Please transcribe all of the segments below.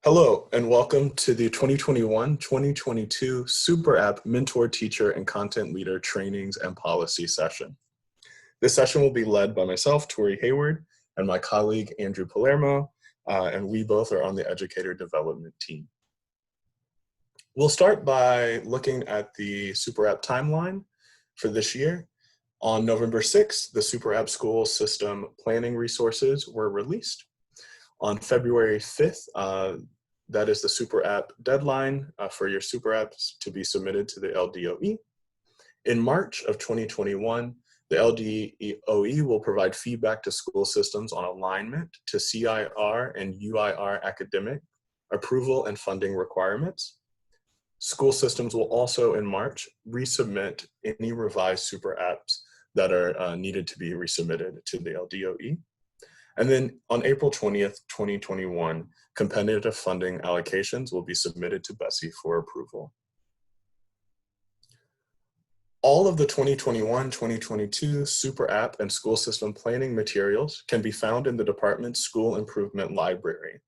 Hello, and welcome to the 2021-2022 Super App Mentor Teacher and Content Leader Trainings and Policy session. This session will be led by myself, Tori Hayward, and my colleague, Andrew Palermo, and we both are on the Educator Development team. We'll start by looking at the Super App timeline for this year. On November 6th, the Super App School System Planning Resources were released. On February 5th, that is the Super App deadline for your Super Apps to be submitted to the LDOE. In March of 2021, the LDOE will provide feedback to school systems on alignment to CIR and UIR academic approval and funding requirements. School systems will also, in March, resubmit any revised Super Apps that are needed to be resubmitted to the LDOE. And then on April 20th, 2021, competitive funding allocations will be submitted to BESE for approval. All of the 2021-2022 Super App and school system planning materials can be found in the department's School Improvement Library.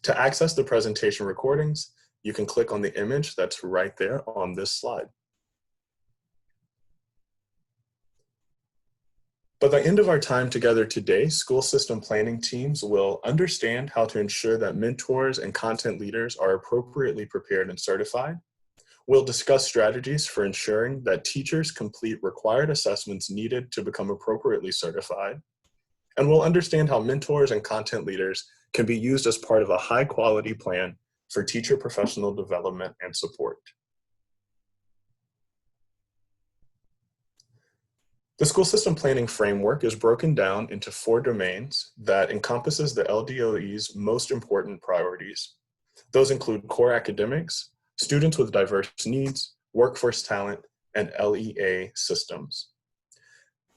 To access the presentation recordings, you can click on the image that's right there on this slide. By the end of our time together today, school system planning teams will understand how to ensure that mentors and content leaders are appropriately prepared and certified. We'll discuss strategies for ensuring that teachers complete required assessments needed to become appropriately certified. And we'll understand how mentors and content leaders can be used as part of a high-quality plan for teacher professional development and support. The school system planning framework is broken down into 4 domains that encompasses the LDOE's most important priorities. Those include core academics, students with diverse needs, workforce talent, and LEA systems.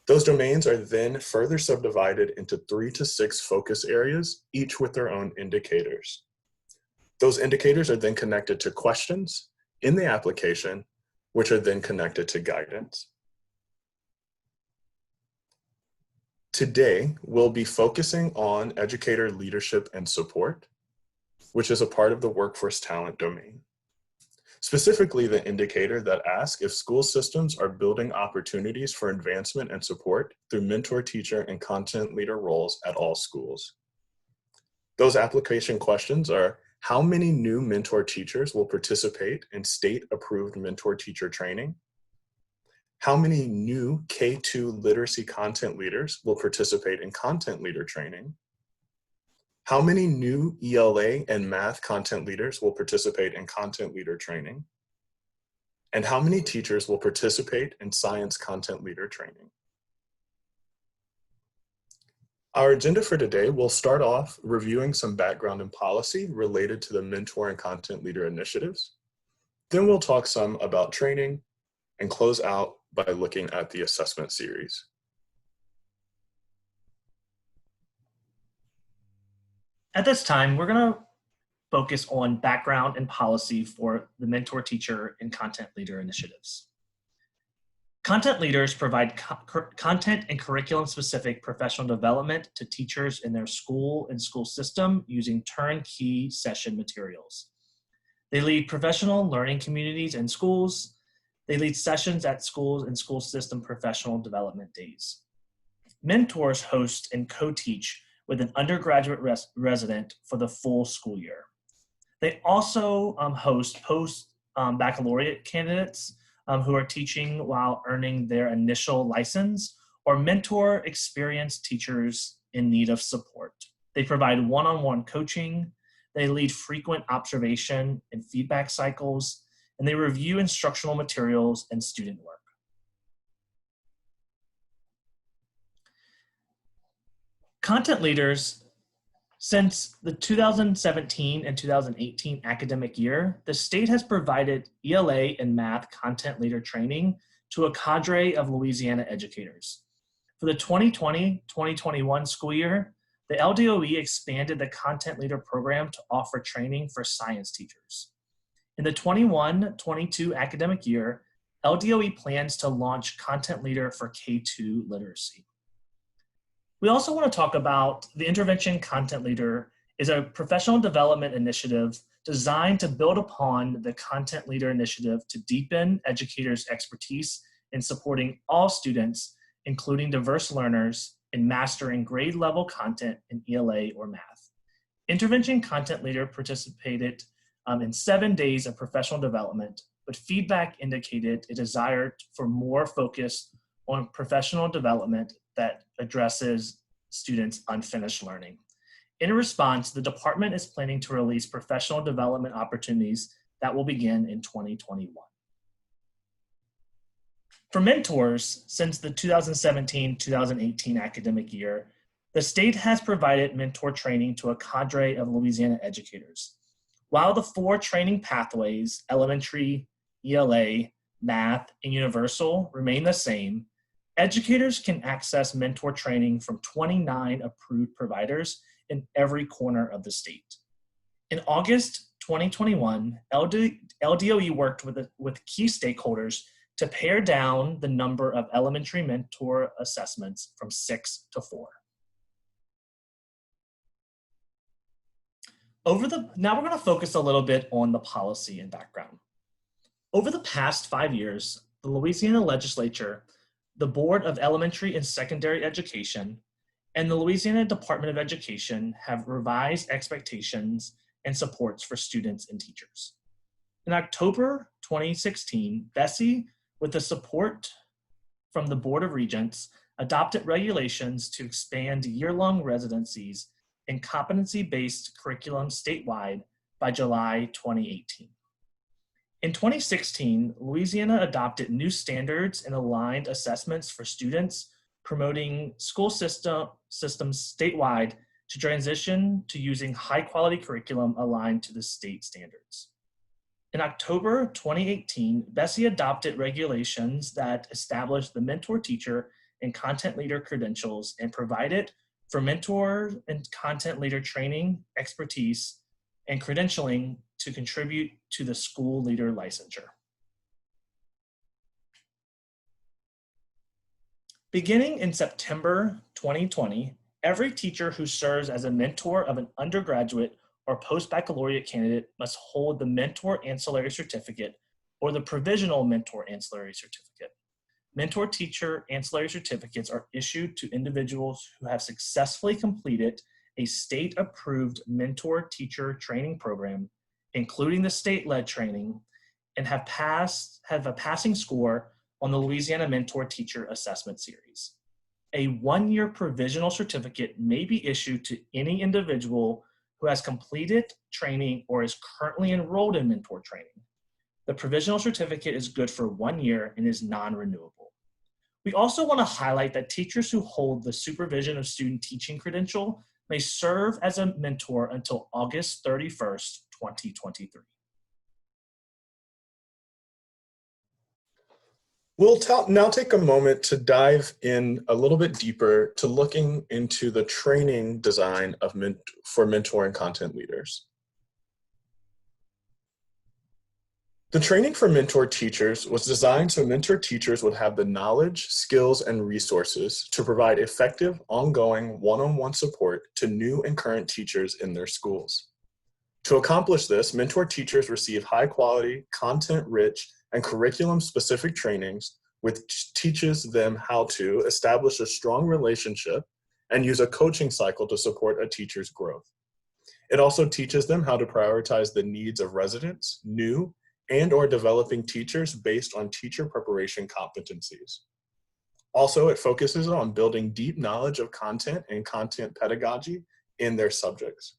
Those domains are then further subdivided into 3 to 6 focus areas, each with their own indicators. Those indicators are then connected to questions in the application, which are then connected to guidance. Today, we'll be focusing on educator leadership and support, which is a part of the workforce talent domain. Specifically, the indicator that asks if school systems are building opportunities for advancement and support through mentor, teacher, and content leader roles at all schools. Those application questions are: how many new mentor teachers will participate in state-approved mentor teacher training? How many new K-2 literacy content leaders will participate in content leader training? How many new ELA and math content leaders will participate in content leader training? And how many teachers will participate in science content leader training? Our agenda for today will start off reviewing some background and policy related to the mentor and content leader initiatives. Then we'll talk some about training and close out by looking at the assessment series. At this time, we're going to focus on background and policy for the mentor, teacher, and content leader initiatives. Content leaders provide content and curriculum-specific professional development to teachers in their school and school system using turnkey session materials. They lead professional learning communities in schools. They lead sessions at schools and school system professional development days. Mentors host and co-teach with an undergraduate resident for the full school year. They also host post-baccalaureate candidates who are teaching while earning their initial license, or mentor experienced teachers in need of support. They provide one-on-one coaching. They lead frequent observation and feedback cycles, and they review instructional materials and student work. Content leaders, since the 2017 and 2018 academic year, the state has provided ELA and math content leader training to a cadre of Louisiana educators. For the 2020-2021 school year, the LDOE expanded the content leader program to offer training for science teachers. In the 21-22 academic year, LDOE plans to launch Content Leader for K-2 literacy. We also want to talk about the Intervention Content Leader is a professional development initiative designed to build upon the Content Leader Initiative to deepen educators' expertise in supporting all students, including diverse learners, in mastering grade-level content in ELA or math. Intervention Content Leader participated in 7 days of professional development, but feedback indicated a desire for more focus on professional development that addresses students' unfinished learning. In response, the department is planning to release professional development opportunities that will begin in 2021. For mentors, since the 2017-2018 academic year, the state has provided mentor training to a cadre of Louisiana educators. While the 4 training pathways, elementary, ELA, math, and universal, remain the same, educators can access mentor training from 29 approved providers in every corner of the state. In August 2021, LDOE worked with key stakeholders to pare down the number of elementary mentor assessments from 6 to 4. Now we're going to focus a little bit on the policy and background. Over the past 5 years, the Louisiana Legislature, the Board of Elementary and Secondary Education, and the Louisiana Department of Education have revised expectations and supports for students and teachers. In October 2016, BESE, with the support from the Board of Regents, adopted regulations to expand year-long residencies and competency-based curriculum statewide by July 2018. In 2016, Louisiana adopted new standards and aligned assessments for students, promoting school systems statewide to transition to using high-quality curriculum aligned to the state standards. In October 2018, BESE adopted regulations that established the mentor teacher and content leader credentials and provided for mentor and content leader training, expertise, and credentialing to contribute to the school leader licensure. Beginning in September 2020, every teacher who serves as a mentor of an undergraduate or post-baccalaureate candidate must hold the Mentor Ancillary Certificate or the Provisional Mentor Ancillary Certificate. Mentor Teacher Ancillary Certificates are issued to individuals who have successfully completed a state-approved mentor teacher training program, including the state-led training, and have a passing score on the Louisiana Mentor Teacher Assessment Series. A 1-year provisional certificate may be issued to any individual who has completed training or is currently enrolled in mentor training. The provisional certificate is good for 1 year and is non-renewable. We also want to highlight that teachers who hold the Supervision of Student Teaching credential may serve as a mentor until August 31st, 2023. We'll now take a moment to dive in a little bit deeper to looking into the training design for mentoring content leaders. The training for mentor teachers was designed so mentor teachers would have the knowledge, skills, and resources to provide effective, ongoing, one-on-one support to new and current teachers in their schools. To accomplish this, mentor teachers receive high-quality, content-rich, and curriculum-specific trainings, which teaches them how to establish a strong relationship and use a coaching cycle to support a teacher's growth. It also teaches them how to prioritize the needs of residents, new, and/or developing teachers based on teacher preparation competencies. Also, it focuses on building deep knowledge of content and content pedagogy in their subjects.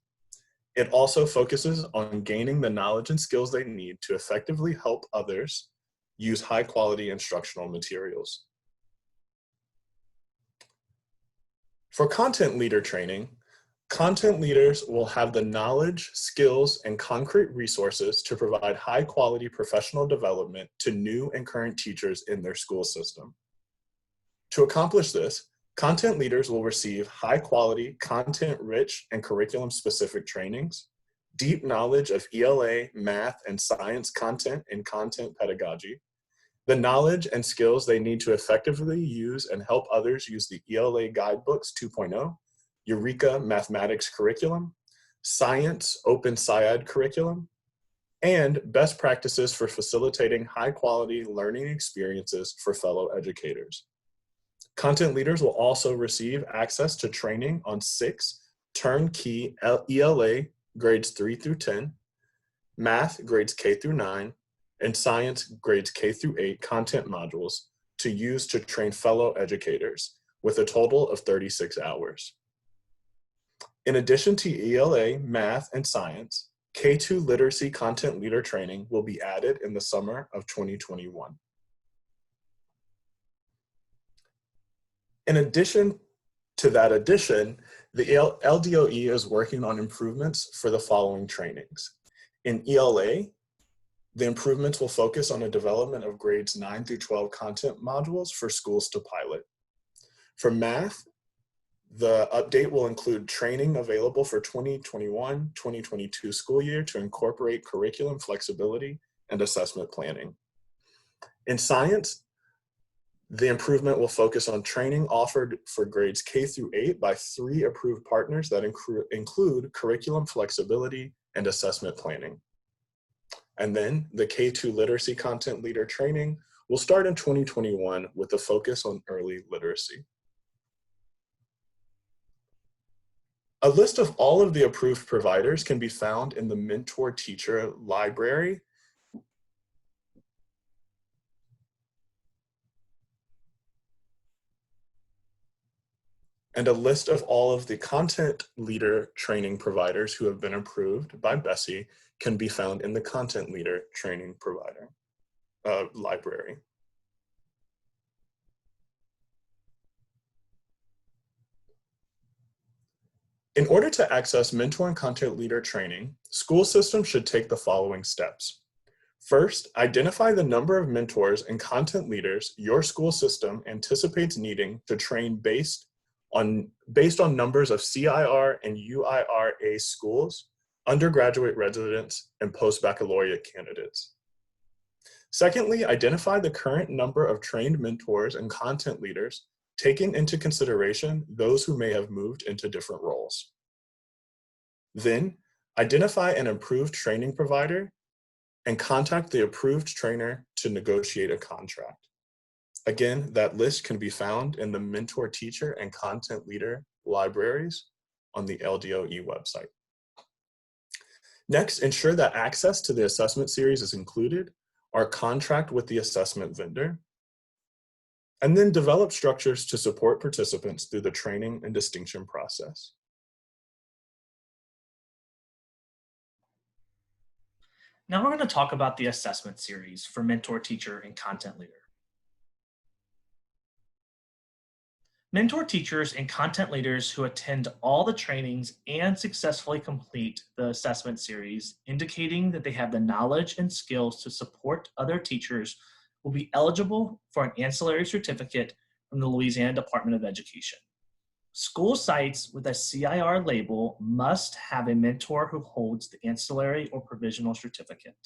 It also focuses on gaining the knowledge and skills they need to effectively help others use high-quality instructional materials. For content leader training, content leaders will have the knowledge, skills, and concrete resources to provide high-quality professional development to new and current teachers in their school system. To accomplish this, content leaders will receive high-quality, content-rich, and curriculum-specific trainings, deep knowledge of ELA, math, and science content and content pedagogy, the knowledge and skills they need to effectively use and help others use the ELA Guidebooks 2.0, Eureka Mathematics Curriculum, science open SciEd curriculum, and best practices for facilitating high-quality learning experiences for fellow educators. Content leaders will also receive access to training on 6 turnkey ELA grades 3 through 10, math grades K through 9, and science grades K through 8 content modules to use to train fellow educators with a total of 36 hours. In addition to ELA, math, and science, K2 literacy content leader training will be added in the summer of 2021. In addition to that addition, the LDOE is working on improvements for the following trainings. In ELA, the improvements will focus on the development of grades 9 through 12 content modules for schools to pilot. For math, the update will include training available for 2021-2022 school year to incorporate curriculum flexibility and assessment planning. In science, the improvement will focus on training offered for grades K through 8 by 3 approved partners that include curriculum flexibility and assessment planning. And then the K2 literacy content leader training will start in 2021 with a focus on early literacy. A list of all of the approved providers can be found in the Mentor Teacher library. And a list of all of the content leader training providers who have been approved by BESE can be found in the content leader training provider library. In order to access mentor and content leader training, school systems should take the following steps. First, identify the number of mentors and content leaders your school system anticipates needing to train based on numbers of CIR and UIRA schools, undergraduate residents, and post-baccalaureate candidates. Secondly, identify the current number of trained mentors and content leaders, taking into consideration those who may have moved into different roles. Then, identify an approved training provider and contact the approved trainer to negotiate a contract. Again, that list can be found in the Mentor Teacher and Content Leader libraries on the LDOE website. Next, ensure that access to the assessment series is included, or contract with the assessment vendor, and then develop structures to support participants through the training and distinction process. Now we're going to talk about the assessment series for Mentor Teacher and Content Leader. Mentor teachers and content leaders who attend all the trainings and successfully complete the assessment series, indicating that they have the knowledge and skills to support other teachers, will be eligible for an ancillary certificate from the Louisiana Department of Education. School sites with a CIR label must have a mentor who holds the ancillary or provisional certificate.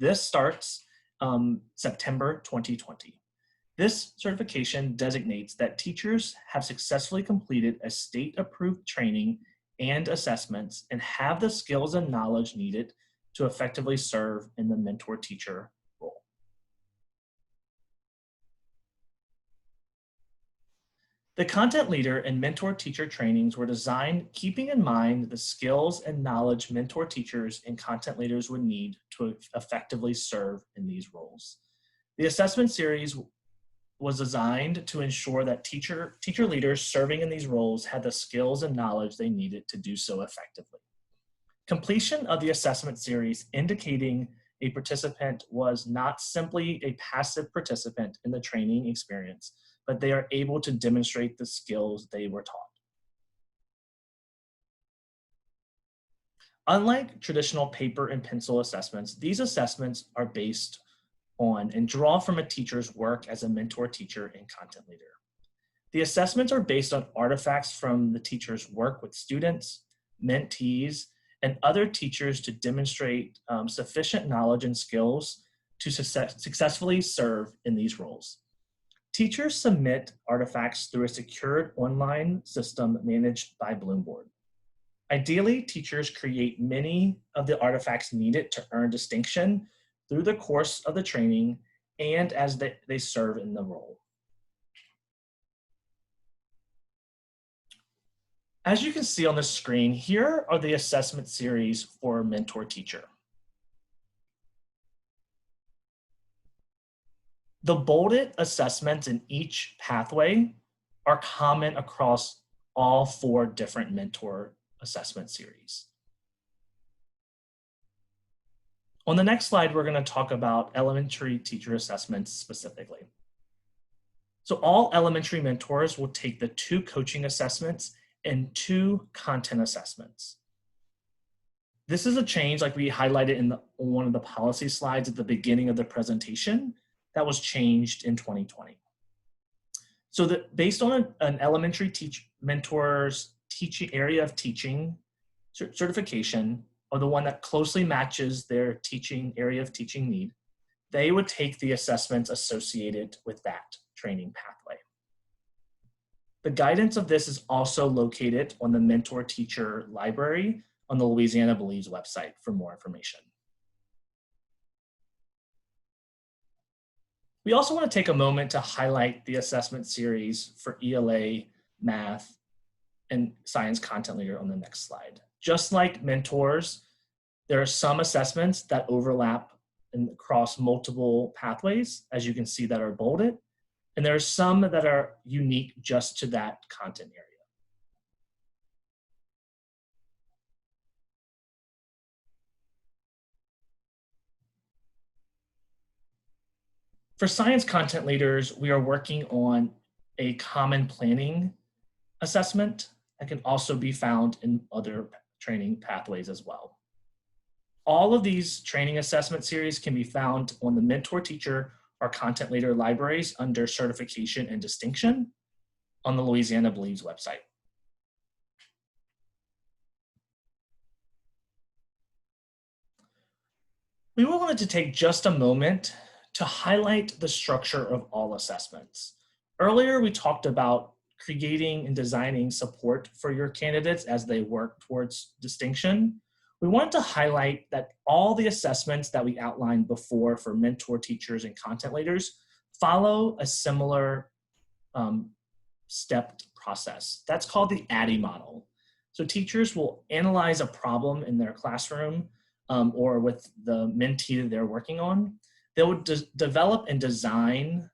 This starts September 2020. This certification designates that teachers have successfully completed a state-approved training and assessments and have the skills and knowledge needed to effectively serve in the mentor teacher role. The content leader and mentor teacher trainings were designed keeping in mind the skills and knowledge mentor teachers and content leaders would need to effectively serve in these roles. The assessment series was designed to ensure that teacher leaders serving in these roles had the skills and knowledge they needed to do so effectively. Completion of the assessment series indicating a participant was not simply a passive participant in the training experience, but they are able to demonstrate the skills they were taught. Unlike traditional paper and pencil assessments, these assessments are based on and draw from a teacher's work as a mentor teacher and content leader. The assessments are based on artifacts from the teacher's work with students, mentees, and other teachers to demonstrate sufficient knowledge and skills to successfully serve in these roles. Teachers submit artifacts through a secured online system managed by Bloomboard. Ideally, teachers create many of the artifacts needed to earn distinction through the course of the training and as they serve in the role. As you can see on the screen, here are the assessment series for mentor teacher. The bolded assessments in each pathway are common across all 4 different mentor assessment series. On the next slide, we're going to talk about elementary teacher assessments specifically. So all elementary mentors will take the 2 coaching assessments and 2 content assessments. This is a change like we highlighted in one of the policy slides at the beginning of the presentation that was changed in 2020. So based on an elementary mentor's area of teaching certification, or the one that closely matches their area of teaching need, they would take the assessments associated with that training pathway. The guidance of this is also located on the mentor teacher library on the Louisiana Believes website for more information. We also want to take a moment to highlight the assessment series for ELA, math, and science content leader on the next slide. Just like mentors, there are some assessments that overlap and across multiple pathways, as you can see, that are bolded, and there are some that are unique just to that content area. For science content leaders, we are working on a common planning assessment that can also be found in other training pathways as well. All of these training assessment series can be found on the mentor teacher or content leader libraries under certification and distinction on the Louisiana Believes website. We wanted to take just a moment to highlight the structure of all assessments. Earlier, we talked about creating and designing support for your candidates as they work towards distinction. We wanted to highlight that all the assessments that we outlined before for mentor teachers and content leaders follow a similar stepped process. That's called the ADDIE model. So teachers will analyze a problem in their classroom or with the mentee that they're working on. They would develop and design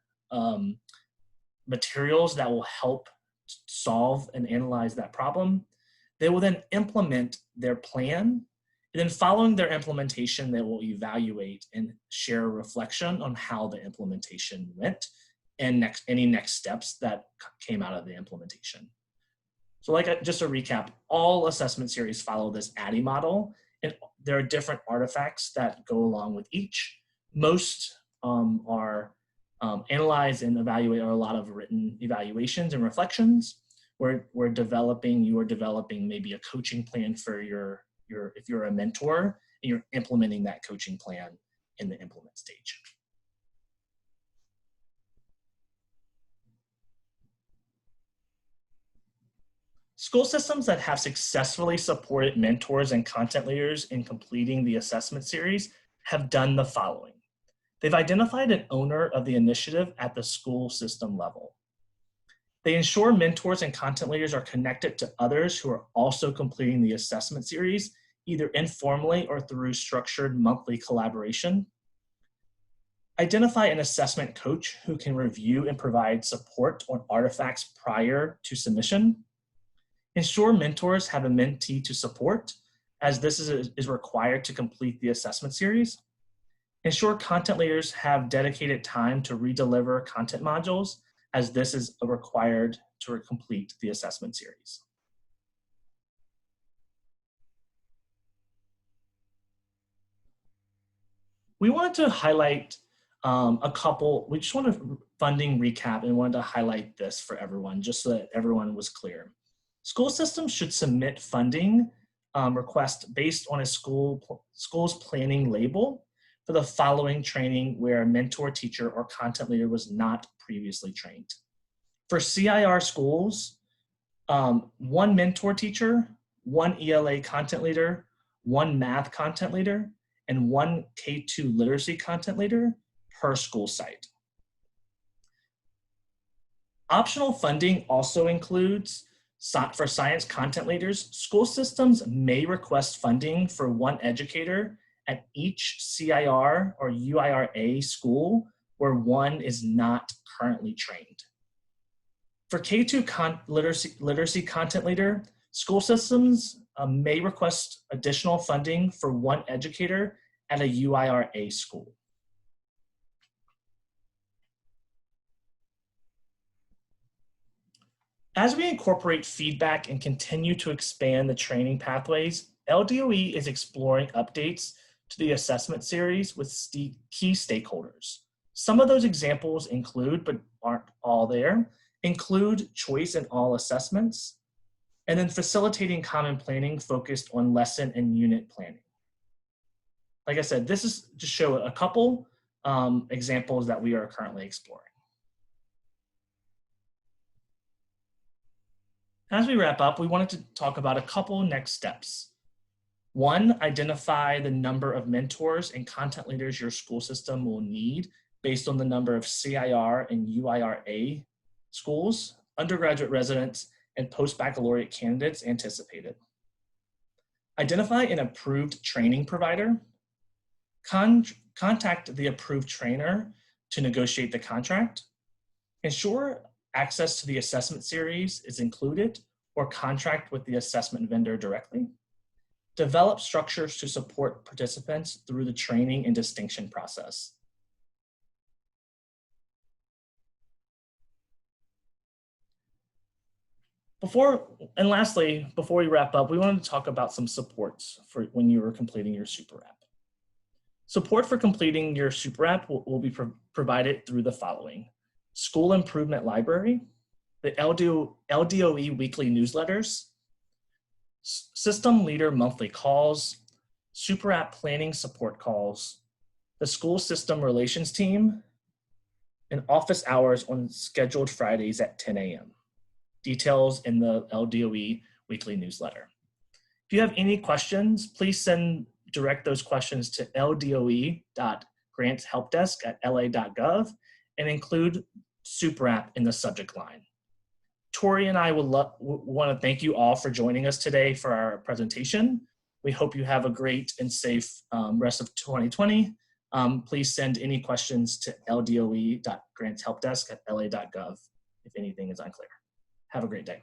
materials that will help solve and analyze that problem. They will then implement their plan, and then following their implementation, they will evaluate and share a reflection on how the implementation went and any next steps that came out of the implementation. So just a recap, all assessment series follow this ADDIE model, and there are different artifacts that go along with each. Most are analyzed and evaluate are a lot of written evaluations and reflections. You are developing maybe a coaching plan for if you're a mentor and you're implementing that coaching plan in the implement stage. School systems that have successfully supported mentors and content leaders in completing the assessment series have done the following. They've identified an owner of the initiative at the school system level. They ensure mentors and content leaders are connected to others who are also completing the assessment series, either informally or through structured monthly collaboration. Identify an assessment coach who can review and provide support on artifacts prior to submission. Ensure mentors have a mentee to support, as this is required to complete the assessment series. Ensure content leaders have dedicated time to redeliver content modules, as this is required to complete the assessment series. We wanted to highlight we just want a funding recap and wanted to highlight this for everyone, just so that everyone was clear. School systems should submit funding request based on a school's planning label for the following training where a mentor, teacher, or content leader was not previously trained. For CIR schools, 1 mentor teacher one ELA content leader, one math content leader, and one K-2 literacy content leader per school site. Optional funding also includes, for science content leaders, school systems may request funding for one educator at each CIR or UIRA school where one is not currently trained. For K-2 literacy content leader, school systems may request additional funding for one educator at a UIRA school. As we incorporate feedback and continue to expand the training pathways, LDOE is exploring updates to the assessment series with key stakeholders. Some of those examples include, but aren't all there, include choice in all assessments, and then facilitating common planning focused on lesson and unit planning. Like I said, this is to show a couple examples that we are currently exploring. As we wrap up, we wanted to talk about a couple next steps. One, identify the number of mentors and content leaders your school system will need based on the number of CIR and UIRA schools, undergraduate residents, and post-baccalaureate candidates anticipated. Identify an approved training provider. Contact the approved trainer to negotiate the contract. Ensure access to the assessment series is included or contract with the assessment vendor directly. Develop structures to support participants through the training and distinction process. Lastly, before we wrap up, we wanted to talk about some supports for when you are completing your super app. Support for completing your super app will be provided through the following: School Improvement Library, the LDOE weekly newsletters, System Leader monthly calls, super app planning support calls, the school system relations team, and office hours on scheduled Fridays at 10 a.m. Details in the LDOE weekly newsletter. If you have any questions, please direct those questions to ldoe.grantshelpdesk@la.gov and include super app in the subject line. Tori and I want to thank you all for joining us today for our presentation. We hope you have a great and safe rest of 2020. Please send any questions to ldoe.grantshelpdesk@la.gov if anything is unclear. Have a great day.